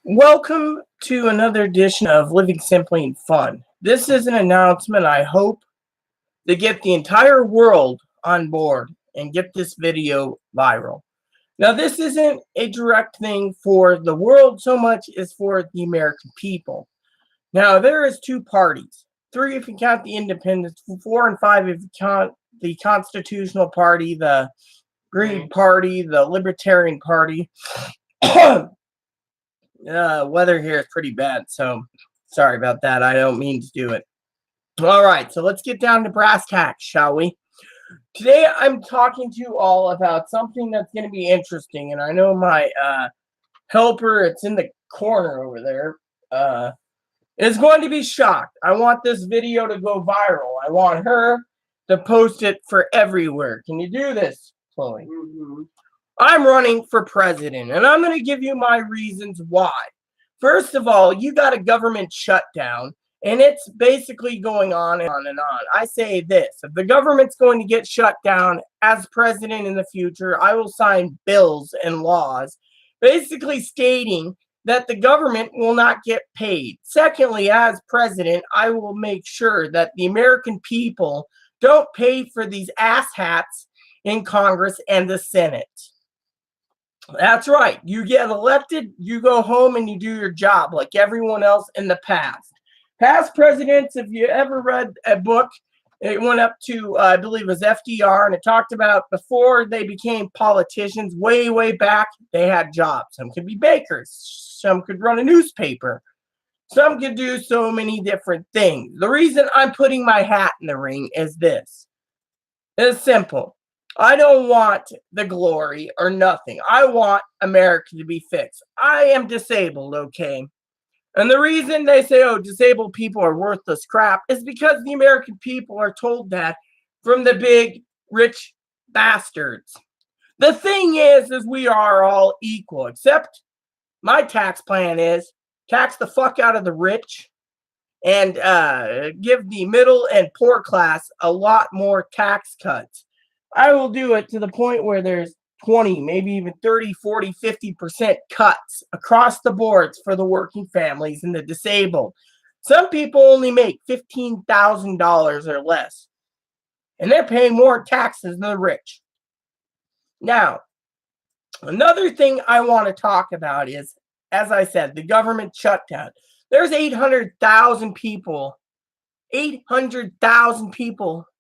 Welcome to another edition of Living Simply and Fun. This is an announcement I hope to get the entire world on board and get this video viral. Now, this isn't a direct thing for the world so much as for the American people. Now, there is two parties. 3 if you count the independents, 4 and 5 if you count the Constitutional Party, the Green Party, the Libertarian Party. Weather here is pretty bad, so sorry about that. I don't mean to do it. All right, so let's get down to brass tacks, shall we? Today, I'm talking to you all about something that's going to be interesting, and I know my helper, it's in the corner over there, is going to be shocked. I want this video to go viral. I want her to post it for everywhere. Can you do this, Chloe? Mm-hmm. I'm running for president, and I'm going to give you my reasons why. First of all, you got a government shutdown, and it's basically going on and on and on. I say this, if the government's going to get shut down as president in the future, I will sign bills and laws basically stating that the government will not get paid. Secondly, as president, I will make sure that the American people don't pay for these asshats in Congress and the Senate. That's right. You get elected, you go home and you do your job like everyone else in the past. Past presidents, if you ever read a book, it went up to, I believe it was FDR, and it talked about before they became politicians, way back, they had jobs. Some could be bakers. Some could run a newspaper. Some could do so many different things. The reason I'm putting my hat in the ring is this. It's simple. I don't want the glory or nothing. I want America to be fixed. I am disabled, okay? And the reason they say, oh, disabled people are worthless crap is because the American people are told that from the big, rich bastards. The thing is we are all equal, except my tax plan is tax the fuck out of the rich and give the middle and poor class a lot more tax cuts. I will do it to the point where there's 20, maybe even 30, 40, 50% cuts across the boards for the working families and the disabled. Some people only make $15,000 or less, and they're paying more taxes than the rich. Now, another thing I want to talk about is, as I said, the government shutdown. There's 800,000 people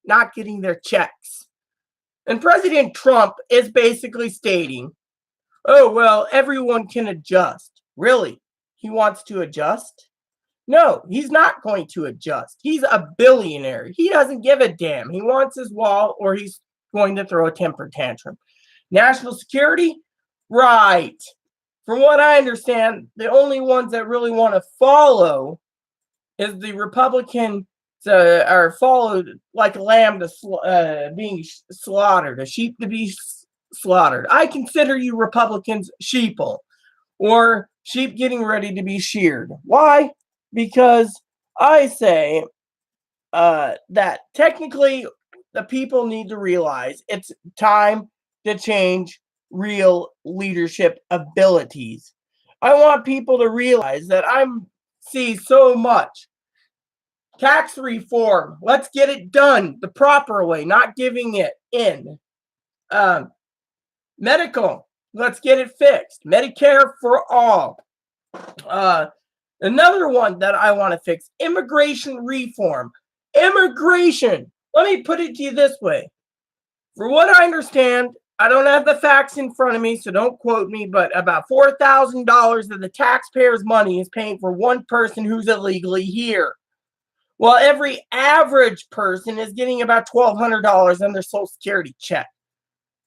not getting their checks. And President Trump is basically stating, oh, well, everyone can adjust. Really? He wants to adjust? No, he's not going to adjust. He's a billionaire. He doesn't give a damn. He wants his wall or he's going to throw a temper tantrum. National security? Right. From what I understand, the only ones that really want to follow is the Republican are followed like a lamb to being slaughtered, a sheep to be slaughtered. I consider you Republicans sheeple, or sheep getting ready to be sheared. Why? Because I say that technically the people need to realize it's time to change real leadership abilities. I want people to realize that I see so much. Tax reform, let's get it done the proper way, not giving it in. Medical, let's get it fixed. Medicare for all. Another one that I want to fix, immigration reform. Immigration, let me put it to you this way. For what I understand, I don't have the facts in front of me, so don't quote me, but about $4,000 of the taxpayers' money is paying for one person who's illegally here. Well, every average person is getting about $1,200 on their Social Security check.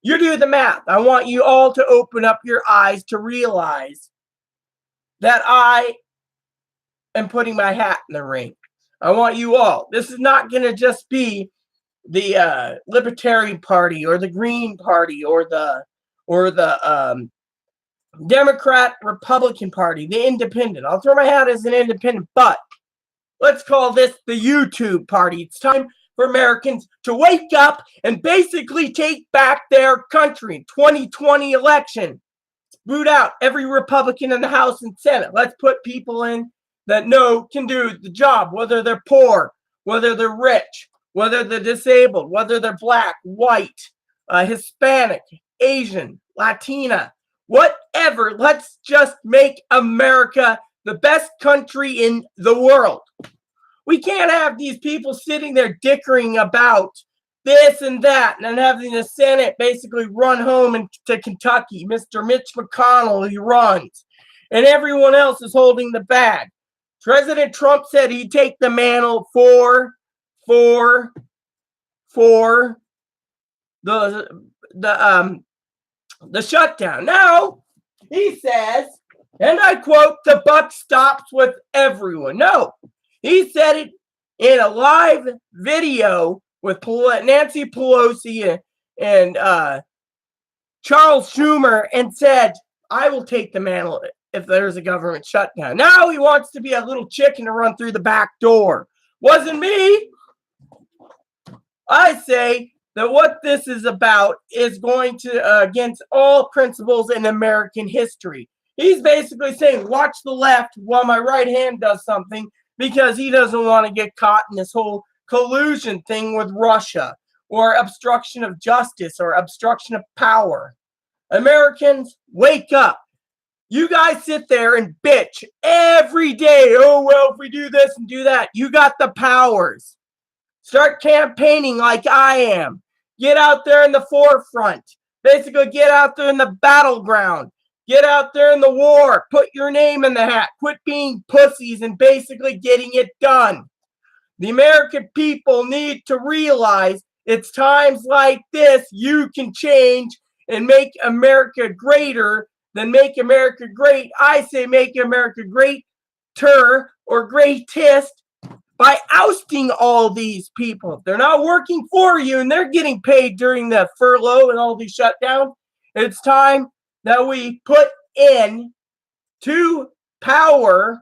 You do the math. I want you all to open up your eyes to realize that I am putting my hat in the ring. I want you all. This is not going to just be the Libertarian Party or the Green Party or the Democrat Republican Party, the Independent. I'll throw my hat as an independent, but let's call this the YouTube party. It's time for Americans to wake up and basically take back their country. 2020 election. boot out every Republican in the House and Senate. Let's put people in that can do the job, whether they're poor, whether they're rich, whether they're disabled, whether they're black, white, Hispanic, Asian, Latina, whatever. Let's just make America the best country in the world. We can't have these people sitting there dickering about this and that, and then having the Senate basically run home to Kentucky. Mr. Mitch McConnell, he runs, and everyone else is holding the bag. President Trump said he'd take the mantle for the shutdown. Now he says, and I quote, "The buck stops with everyone." No, he said it in a live video with Nancy Pelosi and Charles Schumer, and said, "I will take the mantle if there's a government shutdown." Now he wants to be a little chicken to run through the back door. Wasn't me. I say that what this is about is going to against all principles in American history. He's basically saying, watch the left while my right hand does something, because he doesn't want to get caught in this whole collusion thing with Russia, or obstruction of justice, or obstruction of power. Americans, wake up. You guys sit there and bitch every day. Oh, well, if we do this and do that. You got the powers. Start campaigning like I am. Get out there in the forefront. Basically, get out there in the battleground. Get out there in the war. Put your name in the hat. Quit being pussies and basically getting it done. The American people need to realize it's times like this you can change and make America greater than make America great. I say make America greater or greatest by ousting all these people. If they're not working for you and they're getting paid during the furlough and all these shutdowns, it's time that we put in to power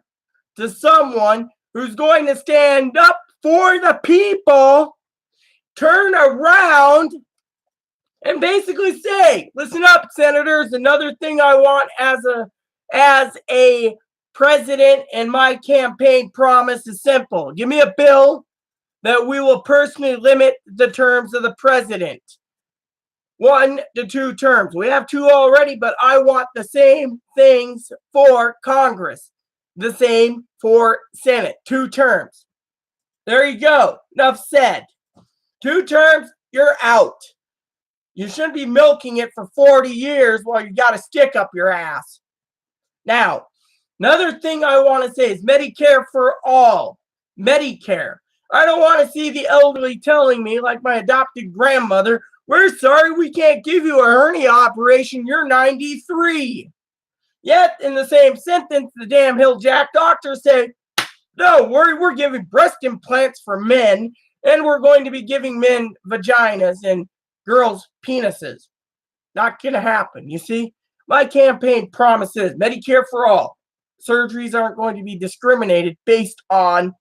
to someone who's going to stand up for the people, turn around, and basically say, listen up, senators, another thing I want as a president, and my campaign promise is simple. Give me a bill that we will personally limit the terms of the president. 1 to 2 terms. We have 2 already, but I want the same things for Congress. The same for Senate. 2 terms. There you go. Enough said. 2 terms, you're out. You shouldn't be milking it for 40 years while you got a stick up your ass. Now, another thing I want to say is Medicare for all. Medicare. I don't want to see the elderly telling me, like my adopted grandmother, we're sorry we can't give you a hernia operation. You're 93. Yet, in the same sentence, the damn hill jack doctors say, no, we're giving breast implants for men, and we're going to be giving men vaginas and girls penises. Not going to happen. You see, my campaign promises Medicare for all. Surgeries aren't going to be discriminated based on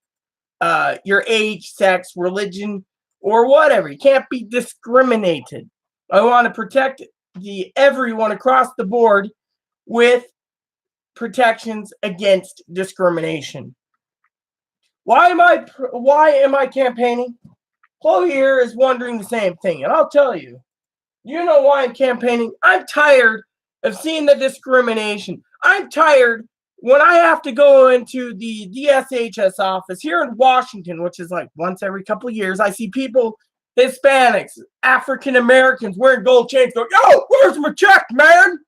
your age, sex, religion, or whatever. You can't be discriminated. I want to protect everyone across the board with protections against discrimination. Why am I campaigning? Chloe here is wondering the same thing, and I'll tell you. You know why I'm campaigning? I'm tired of seeing the discrimination. I'm tired when I have to go into the DSHS office here in Washington, which is like once every couple of years. I see people, Hispanics, African Americans wearing gold chains going, yo, where's my check, man?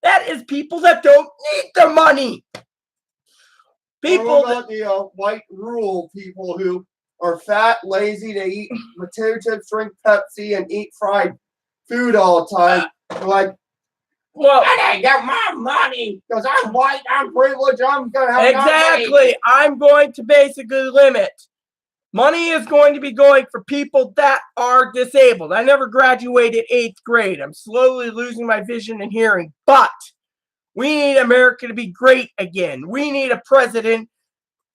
That is people that don't need the money. People what about the white rural people who are fat, lazy, they eat potato chips, drink Pepsi, and eat fried food all the time? Like, well, I didn't get my money because I'm white, I'm privileged, I'm going to have exactly. I'm going to basically limit. Money is going to be going for people that are disabled. I never graduated 8th grade. I'm slowly losing my vision and hearing, but we need America to be great again. We need a president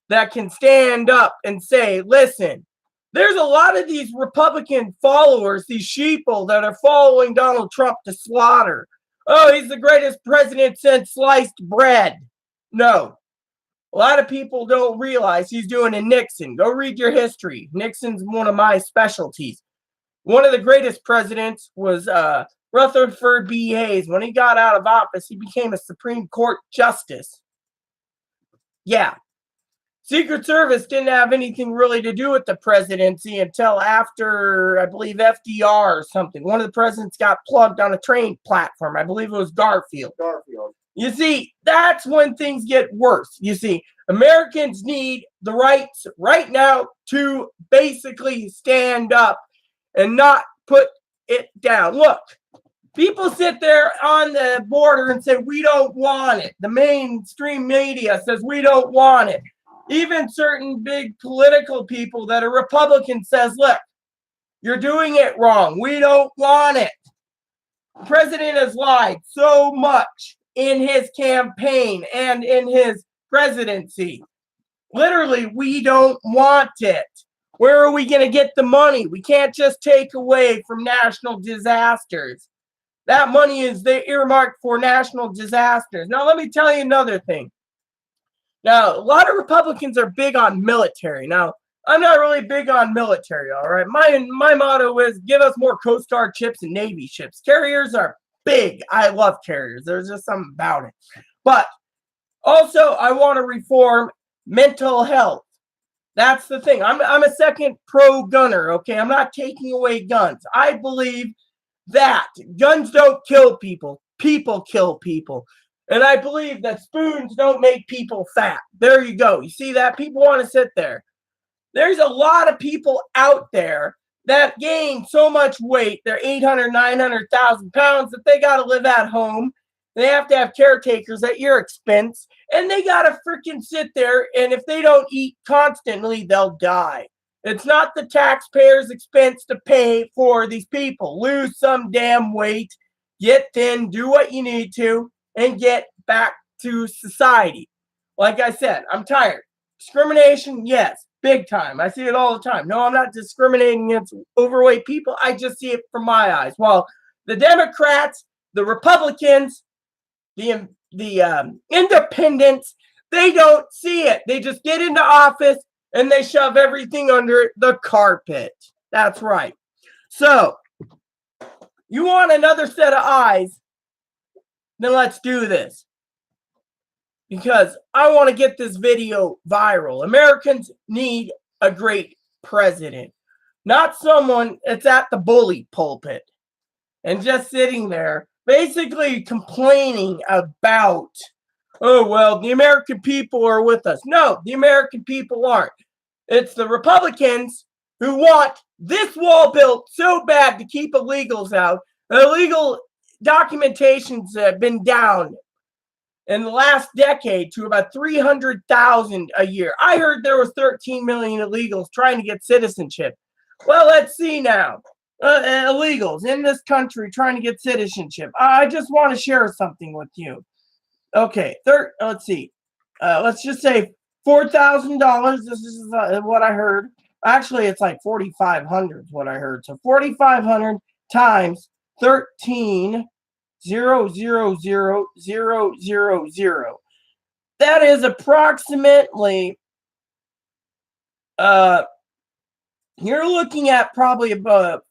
that can stand up and say, listen, there's a lot of these Republican followers, these sheeple that are following Donald Trump to slaughter. Oh, he's the greatest president since sliced bread. No. A lot of people don't realize he's doing a Nixon. Go read your history. Nixon's one of my specialties. One of the greatest presidents was Rutherford B. Hayes. When he got out of office, he became a Supreme Court justice. Yeah. Secret Service didn't have anything really to do with the presidency until after, I believe, FDR or something. One of the presidents got plugged on a train platform. I believe it was Garfield. You see, that's when things get worse. You see, Americans need the rights right now to basically stand up and not put it down. Look, people sit there on the border and say, we don't want it. The mainstream media says we don't want it. Even certain big political people that are Republicans says, look, you're doing it wrong. We don't want it. The president has lied so much in his campaign and in his presidency. Literally, we don't want it. Where are we going to get the money? We can't just take away from national disasters. That money is earmarked for national disasters. Now, let me tell you another thing. Now, a lot of Republicans are big on military. Now, I'm not really big on military, all right? My motto is give us more Coast Guard ships and Navy ships. Carriers are big. I love carriers. There's just something about it. But also, I want to reform mental health. That's the thing. I'm a second pro-gunner, okay? I'm not taking away guns. I believe that guns don't kill people. People kill people. And I believe that spoons don't make people fat. There you go. You see that? People want to sit there. There's a lot of people out there that gain so much weight. They're 800, 900,000 pounds that they got to live at home. They have to have caretakers at your expense. And they got to freaking sit there. And if they don't eat constantly, they'll die. It's not the taxpayers' expense to pay for these people. Lose some damn weight. Get thin. Do what you need to. And get back to society. Like I said, I'm tired. Discrimination, yes, big time. I see it all the time. No, I'm not discriminating against overweight people. I just see it from my eyes. While the Democrats, the Republicans, the independents, they don't see it. They just get into office and they shove everything under the carpet. That's right. So, you want another set of eyes? Then let's do this. Because I want to get this video viral. Americans need a great president. Not someone that's at the bully pulpit and just sitting there basically complaining about, oh, well, the American people are with us. No, the American people aren't. It's the Republicans who want this wall built so bad to keep illegals out. Illegal documentations have been down in the last decade to about 300,000 a year. I heard there was 13 million illegals trying to get citizenship. Well, let's see now. Illegals in this country trying to get citizenship. I just want to share something with you. Okay, let's see. Let's just say $4,000. This is what I heard. Actually, it's like 4,500 is what I heard. So 4,500 times 13,000,000. That is approximately, you're looking at probably about,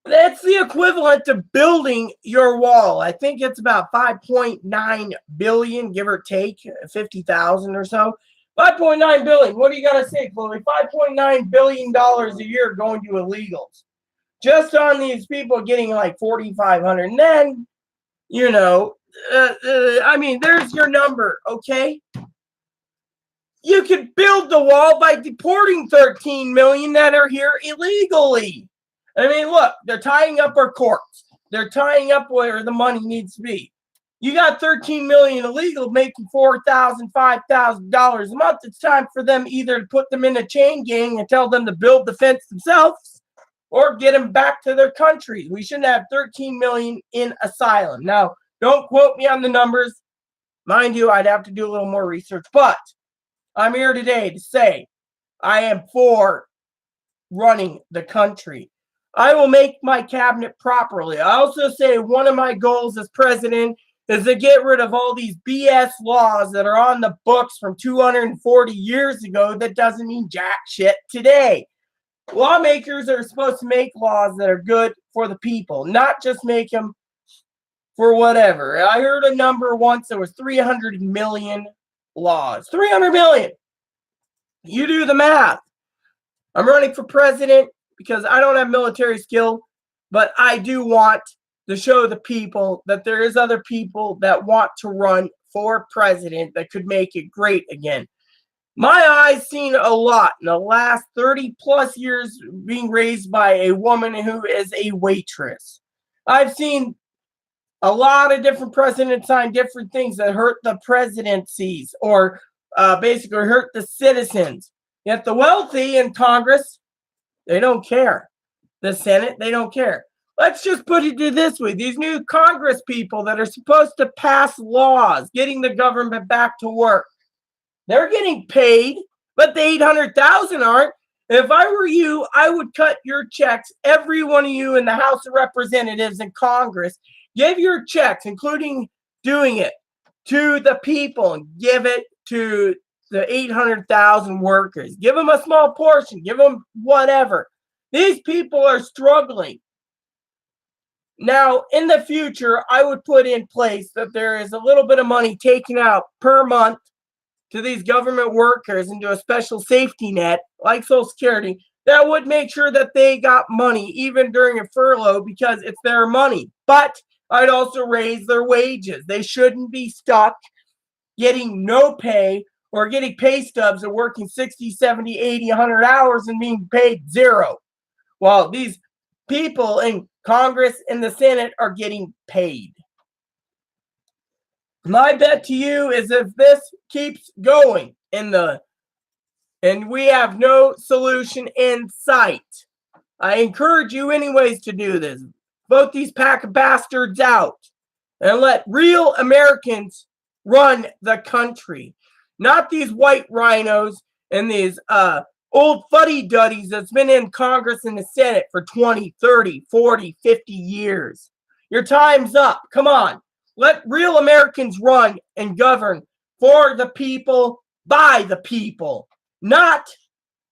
that's the equivalent to building your wall. I think it's about 5.9 billion, give or take 50,000 or so. 5.9 billion. What do you got to say, Chloe? $5.9 billion a year going to illegals. Just on these people getting like 4,500. And then, you know, I mean, there's your number, okay? You could build the wall by deporting 13 million that are here illegally. I mean, look, they're tying up our courts. They're tying up where the money needs to be. You got 13 million illegal making $4,000, $5,000 a month. It's time for them either to put them in a chain gang and tell them to build the fence themselves or get them back to their countries. We shouldn't have 13 million in asylum. Now, don't quote me on the numbers. Mind you, I'd have to do a little more research. But I'm here today to say I am for running the country. I will make my cabinet properly. I also say one of my goals as president is to get rid of all these BS laws that are on the books from 240 years ago that doesn't mean jack shit today. Lawmakers are supposed to make laws that are good for the people, not just make them for whatever. I heard a number once, there was 300 million laws. 300 million. You do the math. I'm running for president because I don't have military skill, but I do want to show the people that there is other people that want to run for president that could make it great again. My eyes seen a lot in the last 30 plus years being raised by a woman who is a waitress. I've seen a lot of different presidents sign different things that hurt the presidencies or basically hurt the citizens. Yet the wealthy in Congress, they don't care. The Senate, they don't care. Let's just put it this way. These new Congress people that are supposed to pass laws, getting the government back to work, they're getting paid, but the 800,000 aren't. If I were you, I would cut your checks, every one of you in the House of Representatives and Congress, give your checks, including doing it, to the people and give it to the 800,000 workers. Give them a small portion. Give them whatever. These people are struggling. Now, in the future, I would put in place that there is a little bit of money taken out per month to these government workers into a special safety net like Social Security that would make sure that they got money even during a furlough because it's their money. But I'd also raise their wages. They shouldn't be stuck getting no pay or getting pay stubs and working 60, 70, 80, 100 hours and being paid zero. While these people in Congress and the Senate are getting paid. My bet to you is if this keeps going and we have no solution in sight, I encourage you anyways to do this. Vote these pack of bastards out and let real Americans run the country. Not these white rhinos and these old fuddy-duddies that's been in Congress and the Senate for 20, 30, 40, 50 years. Your time's up. Come on. Let real Americans run and govern for the people, by the people. Not,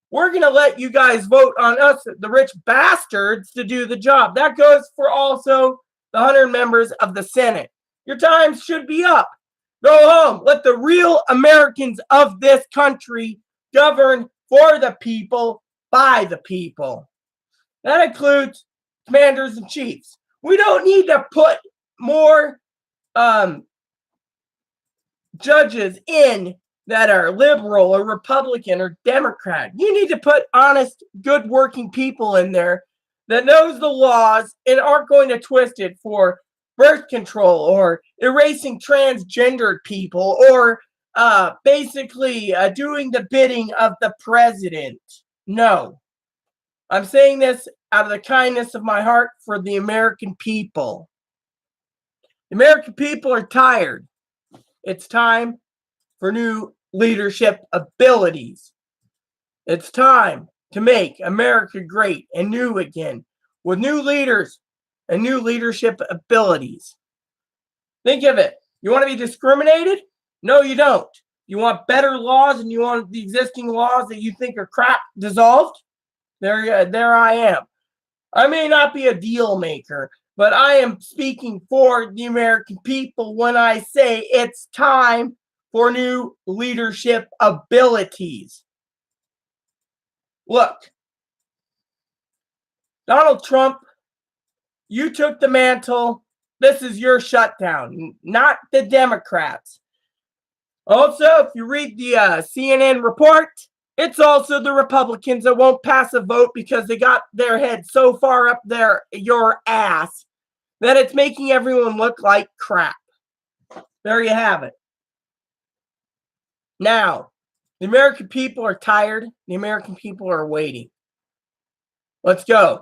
we're going to let you guys vote on us, the rich bastards, to do the job. That goes for also the 100 members of the Senate. Your time should be up. Go home. Let the real Americans of this country govern for the people, by the people. That includes commanders and chiefs. We don't need to put more judges in that are liberal or Republican or Democrat. You need to put honest, good working people in there that knows the laws and aren't going to twist it for birth control or erasing transgendered people or basically doing the bidding of the president. No. I'm saying this out of the kindness of my heart for the American people. The American people are tired. It's time for new leadership abilities. It's time to make America great and new again with new leaders and new leadership abilities. Think of it. You want to be discriminated? No, you don't. You want better laws and you want the existing laws that you think are crap dissolved? There I am. I may not be a deal maker, but I am speaking for the American people when I say it's time for new leadership abilities. Look, Donald Trump, you took the mantle. This is your shutdown, not the Democrats. Also, if you read the CNN report, it's also the Republicans that won't pass a vote because they got their head so far up your ass that it's making everyone look like crap. There you have it. Now, the American people are tired. The American people are waiting. Let's go.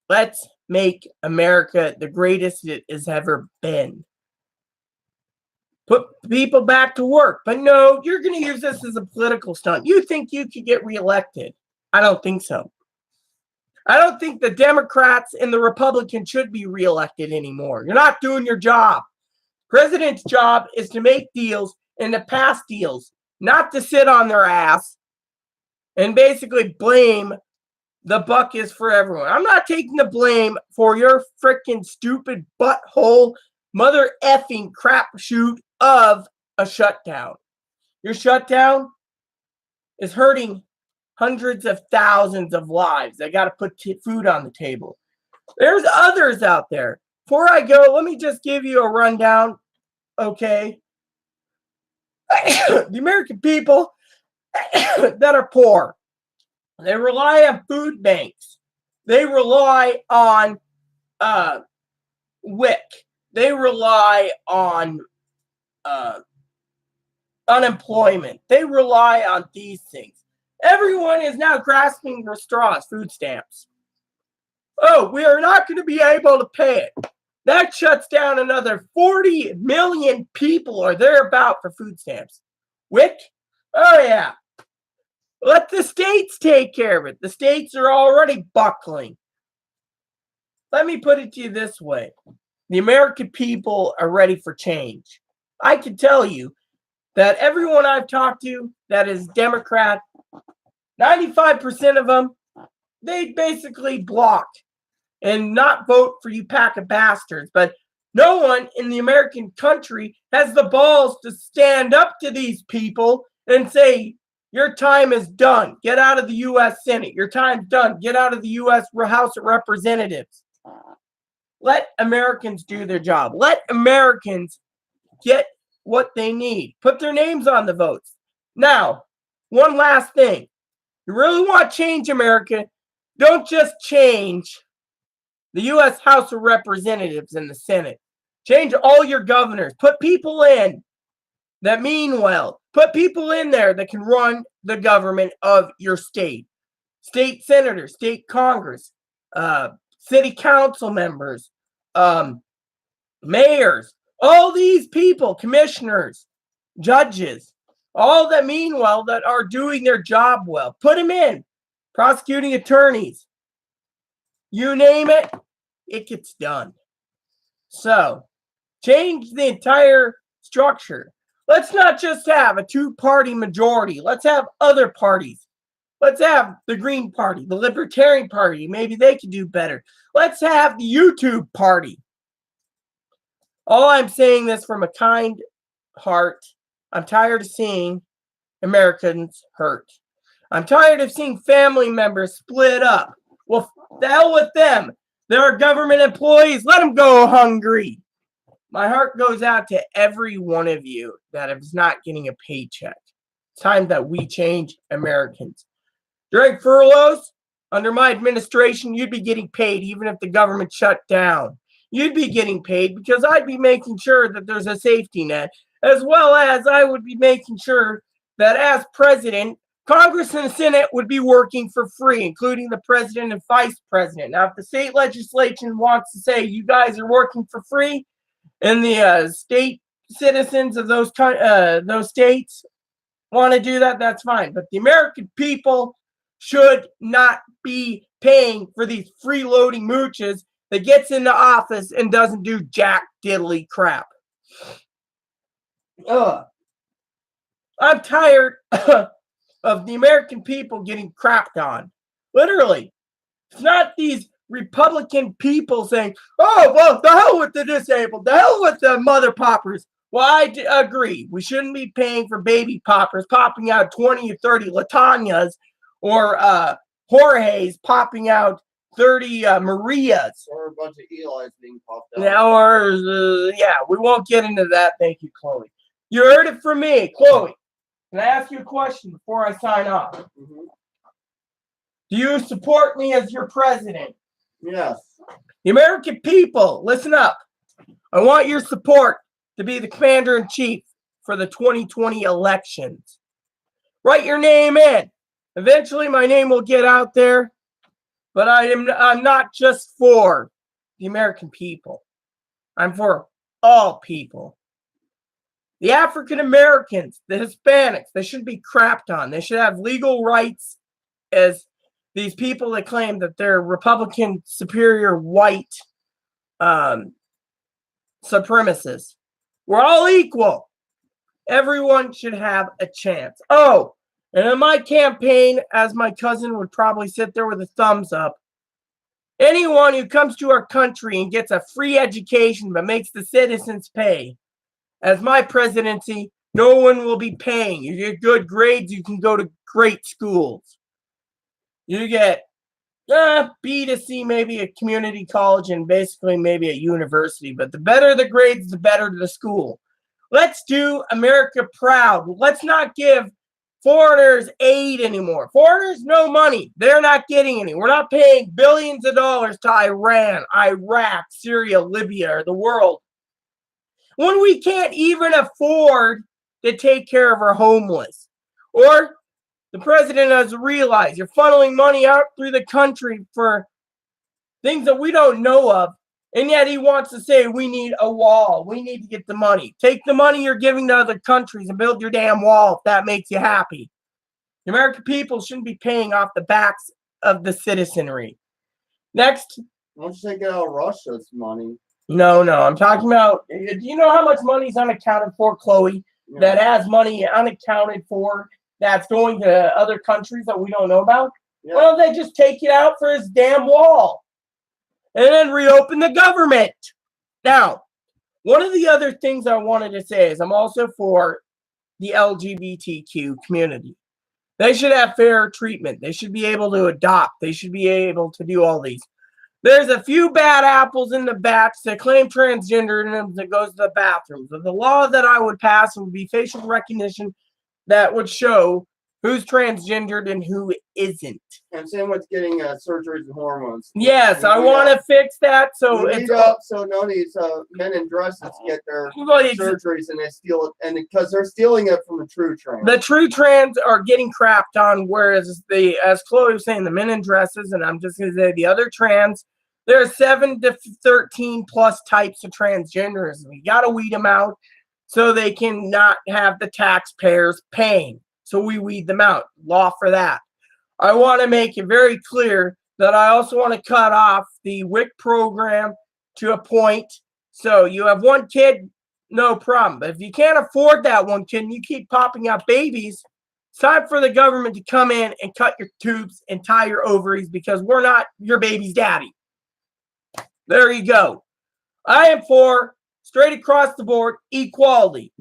Let's make America the greatest it has ever been. Put people back to work. But no, you're going to use this as a political stunt. You think you could get reelected? I don't think so. I don't think the Democrats and the Republicans should be reelected anymore. You're not doing your job. President's job is to make deals and to pass deals, not to sit on their ass and basically blame the buck is for everyone. I'm not taking the blame for your freaking stupid butthole mother effing crap shoot of a shutdown. Your shutdown is hurting hundreds of thousands of lives. They got to put food on the table. There's others out there. Before I go, let me just give you a rundown, okay? The American people that are poor, they rely on food banks. They rely on WIC. They rely on unemployment. They rely on these things. Everyone is now grasping for straws, food stamps. Oh, we are not going to be able to pay it. That shuts down another 40 million people or thereabout for food stamps. WIC? Oh, yeah. Let the states take care of it. The states are already buckling. Let me put it to you this way. The American people are ready for change. I can tell you that everyone I've talked to that is Democrat, 95% of them, they basically block and not vote for you pack of bastards. But no one in the American country has the balls to stand up to these people and say, your time is done. Get out of the U.S. Senate. Your time's done. Get out of the U.S. House of Representatives. Let Americans do their job. Let Americans get what they need. Put their names on the votes. Now, one last thing. You really want to change America, don't just change the U.S. House of Representatives and the Senate. Change all your governors. Put people in that mean well. Put people in there that can run the government of your state. State senators, state Congress, city council members, mayors, all these people, commissioners, judges, all that mean well, that are doing their job well. Put them in. Prosecuting attorneys. You name it, it gets done. So, change the entire structure. Let's not just have a two-party majority. Let's have other parties. Let's have the Green Party, the Libertarian Party. Maybe they could do better. Let's have the YouTube Party. All I'm saying this from a kind heart. I'm tired of seeing Americans hurt. I'm tired of seeing family members split up. Well, the hell with them. They're government employees. Let them go hungry. My heart goes out to every one of you that is not getting a paycheck. It's time that we change Americans. During furloughs, under my administration, you'd be getting paid even if the government shut down. You'd be getting paid because I'd be making sure that there's a safety net, as well as I would be making sure that as president, Congress and the Senate would be working for free, including the president and vice president. Now, if the state legislation wants to say you guys are working for free, and the state citizens of those states want to do that, that's fine. But the American people should not be paying for these freeloading mooches that gets into office and doesn't do jack diddly crap. I'm tired of the American people getting crapped on. Literally. It's not these Republican people saying, oh, well, the hell with the disabled, the hell with the mother poppers. Well, I agree. We shouldn't be paying for baby poppers popping out 20 or 30 Latanyas or Jorge's popping out 30 Marias. Or a bunch of Eli's being popped out. Now, we won't get into that. Thank you, Chloe. You heard it from me. Chloe, can I ask you a question before I sign off? Mm-hmm. Do you support me as your president? Yes. The American people, listen up. I want your support to be the commander-in-chief for the 2020 elections. Write your name in. Eventually, my name will get out there, but I'm not just for the American people. I'm for all people. The African Americans, the Hispanics, they shouldn't be crapped on. They should have legal rights as these people that claim that they're Republican superior white supremacists. We're all equal. Everyone should have a chance. Oh, and in my campaign, as my cousin would probably sit there with a thumbs up, anyone who comes to our country and gets a free education but makes the citizens pay, as my presidency, no one will be paying. You get good grades, you can go to great schools. You get B to C, maybe a community college, and basically maybe a university. But the better the grades, the better the school. Let's do America proud. Let's not give foreigners aid anymore. Foreigners, no money. They're not getting any. We're not paying billions of dollars to Iran, Iraq, Syria, Libya, or the world, when we can't even afford to take care of our homeless. Or the president has realized you're funneling money out through the country for things that we don't know of, and yet he wants to say we need a wall. We need to get the money. Take the money you're giving to other countries and build your damn wall if that makes you happy. The American people shouldn't be paying off the backs of the citizenry. Next. Don't you take out Russia's money? No, I'm talking about, do you know how much money is unaccounted for, Chloe, that has money unaccounted for that's going to other countries that we don't know about? Yeah. Why don't they just take it out for his damn wall and then reopen the government? Now, one of the other things I wanted to say is I'm also for the LGBTQ community. They should have fair treatment. They should be able to adopt. They should be able to do all these. There's a few bad apples in the batch that claim transgenderism that goes to the bathrooms. But the law that I would pass would be facial recognition that would show who's transgendered and who isn't. And same with getting surgeries and hormones. Yes, I want to fix that. So it's up so none of these men in dresses get their surgeries and they steal it, and because they're stealing it from the true trans. The true trans are getting crapped on, whereas as Chloe was saying, the men in dresses, and I'm just going to say the other trans, there are 7 to 13 plus types of transgenderism. We got to weed them out so they can not have the taxpayers paying. So we weed them out. Law for that. I want to make it very clear that I also want to cut off the WIC program to a point. So you have one kid, no problem. But if you can't afford that one kid and you keep popping out babies, it's time for the government to come in and cut your tubes and tie your ovaries, because we're not your baby's daddy. There you go. I am for straight across the board equality.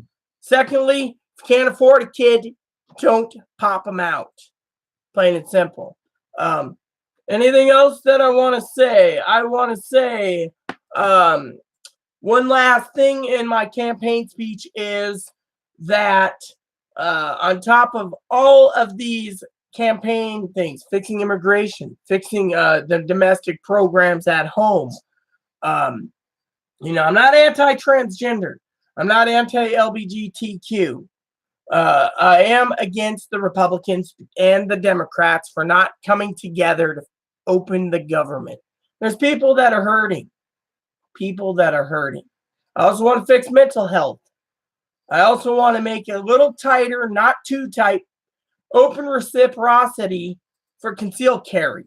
Secondly, if you can't afford a kid, don't pop them out. Plain and simple. Anything else that I want to say? I want to say one last thing in my campaign speech is that on top of all of these campaign things, fixing immigration, fixing the domestic programs at home, I'm not anti-transgender. I'm not anti-LGBTQ. I am against the Republicans and the Democrats for not coming together to open the government. There's people that are hurting. I also want to fix mental health. I also want to make it a little tighter, not too tight, open reciprocity for concealed carry.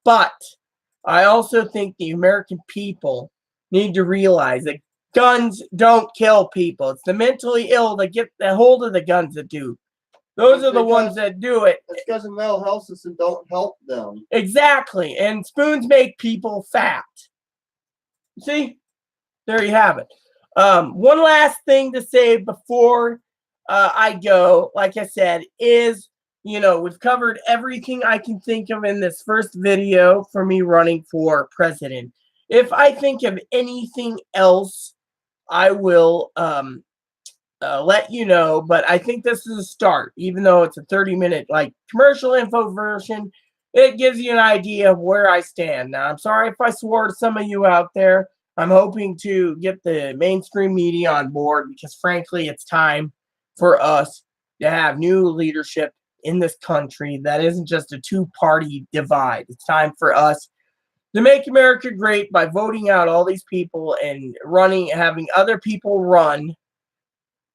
But I also think the American people need to realize that guns don't kill people. It's the mentally ill that get the hold of the guns that do. Those are the ones that do it. It's because the mental health system don't help them. Exactly. And spoons make people fat. See? There you have it. One last thing to say before I go, like I said, is, we've covered everything I can think of in this first video for me running for president. If I think of anything else, I will let you know, but I think this is a start. Even though it's a 30-minute commercial info version, it gives you an idea of where I stand. Now, I'm sorry if I swore to some of you out there. I'm hoping to get the mainstream media on board, because frankly, it's time for us to have new leadership in this country that isn't just a two-party divide. It's time for us to make America great by voting out all these people and having other people run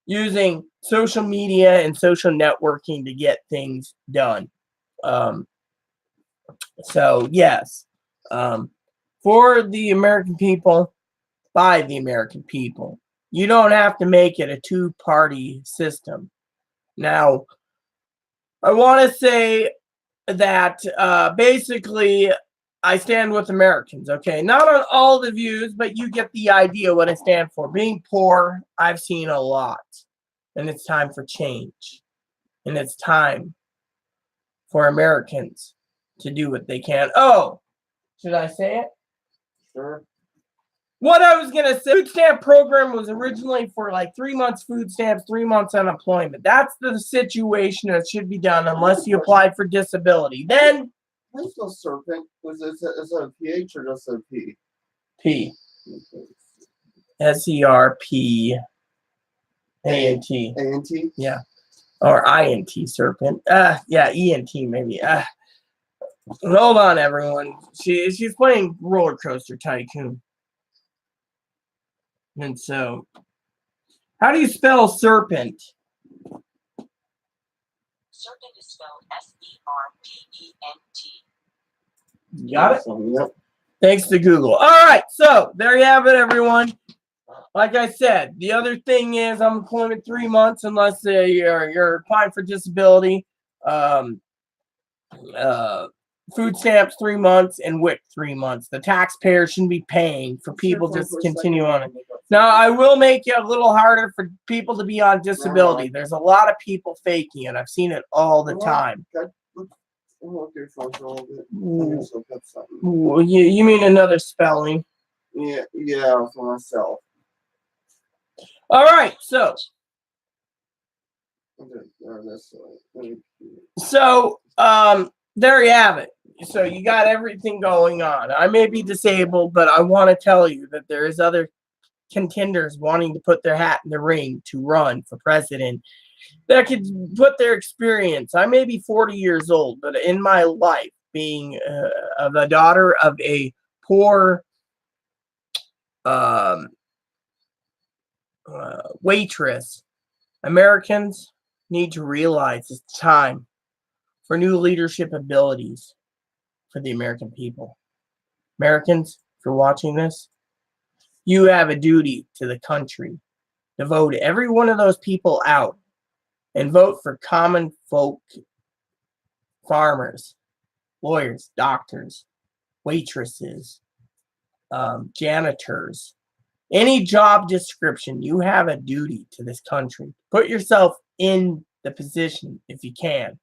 using social media and social networking to get things done. So, yes, for the American people, by the American people. You don't have to make it a two-party system. Now, I want to say that basically I stand with Americans, okay? Not on all the views, but you get the idea what I stand for. Being poor, I've seen a lot. And it's time for change. And it's time for Americans to do what they can. Oh, should I say it? Sure. What I was going to say, food stamp program was originally for like 3 months food stamps, 3 months unemployment. That's the situation that should be done unless you applied for disability. Then How do you spell serpent? Is it a PH or just a P? P. SERPANT. A-N-T? Yeah. Or INT, serpent. Yeah, ENT maybe. Hold on, everyone. She's playing Roller Coaster Tycoon. And so, how do you spell serpent? Serpent is spelled S-E-R-P-E-N-T. You got it? Yep. Thanks to Google. All right, so there you have it, everyone. Like I said, the other thing is unemployment 3 months unless you're applying for disability. Food stamps 3 months and WIC 3 months. The taxpayer shouldn't be paying for people just to continue on it. Now, I will make it a little harder for people to be on disability. There's a lot of people faking it. I've seen it all the time. You mean another spelling? Yeah, for myself. All right, so there you have it. So you got everything going on. I may be disabled, but I want to tell you that there is other contenders wanting to put their hat in the ring to run for president that could put their experience. I may be 40 years old, but in my life, being the daughter of a poor waitress, Americans need to realize it's time for new leadership abilities for the American people. Americans, if you're watching this, you have a duty to the country to vote every one of those people out and vote for common folk, farmers, lawyers, doctors, waitresses, janitors. Any job description, you have a duty to this country. Put yourself in the position if you can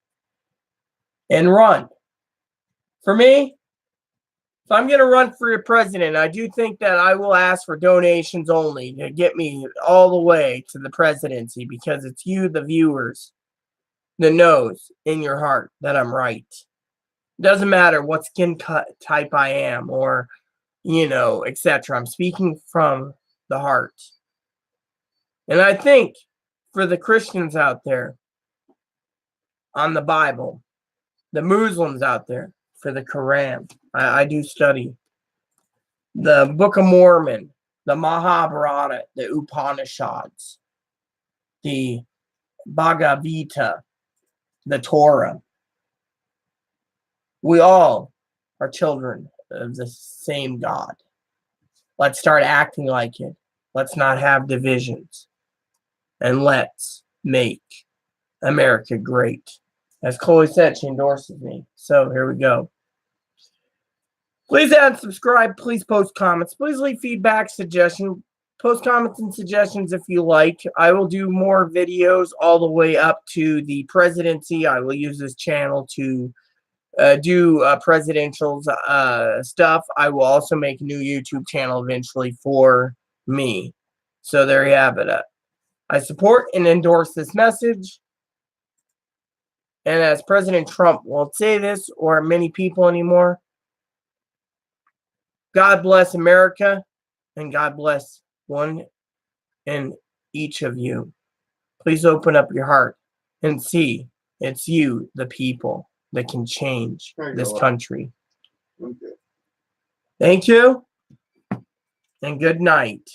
and run. For me, if I'm going to run for president, I do think that I will ask for donations only to get me all the way to the presidency because it's you, the viewers, that knows in your heart that I'm right. It doesn't matter what skin type I am or, etc. I'm speaking from the heart. And I think for the Christians out there on the Bible, the Muslims out there for the Quran, I do study the Book of Mormon, the Mahabharata, the Upanishads, the Bhagavad Gita, the Torah. We all are children of the same God. Let's start acting like it. Let's not have divisions. And let's make America great. As Chloe said, she endorses me. So here we go. Please add and subscribe. Please post comments. Please leave feedback, suggestions. Post comments and suggestions if you like. I will do more videos all the way up to the presidency. I will use this channel to do presidential stuff. I will also make a new YouTube channel eventually for me. So there you have it. I support and endorse this message. And as President Trump won't say this, or many people anymore, God bless America, and God bless one and each of you. Please open up your heart and see it's you, the people, that can change this country. Okay. Thank you, and good night.